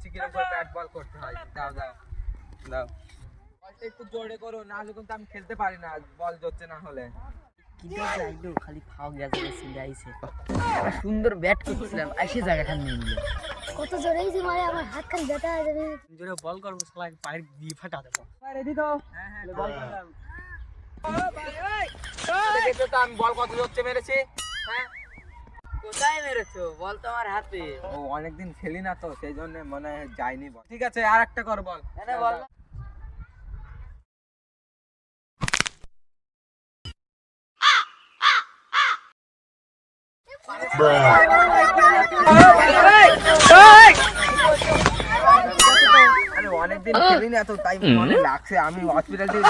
বলছি কিরকম করে ব্যাট বল করতে হয়। দাও দাও দাও, বলটা একটু জোরে করো, না হলে কিন্তু আমি খেলতে পারি না বল জোরছে না হলে। কিন্তু যাইলো খালি ফাও গেছে চলে আইছে। একটা সুন্দর ব্যাট করছিলাম, এসে জায়গাটা নিয়ে নিল। কত জোরেই যে মারে আমার হাত খান ব্যথা হয়ে যাবে। জোরে বল করবো শালা পায়ের দিয়ে ফাটা দেবো। রেডি তো? হ্যাঁ হ্যাঁ, বল করলাম। দেখেছো তো আমি বল কত জোরছে মেরেছি? হ্যাঁ, কোথায় মেরেছো? বল তো আমার হাতে। ও অনেকদিন খেলি না তো সেই জন্য মনে হয় যায়নি বল। ঠিক আছে, আর একটা কর বল। এনে বল। আরে অনেকদিন খেলি না তো তাই মনে লাগছে, আমি হসপিটাল থেকে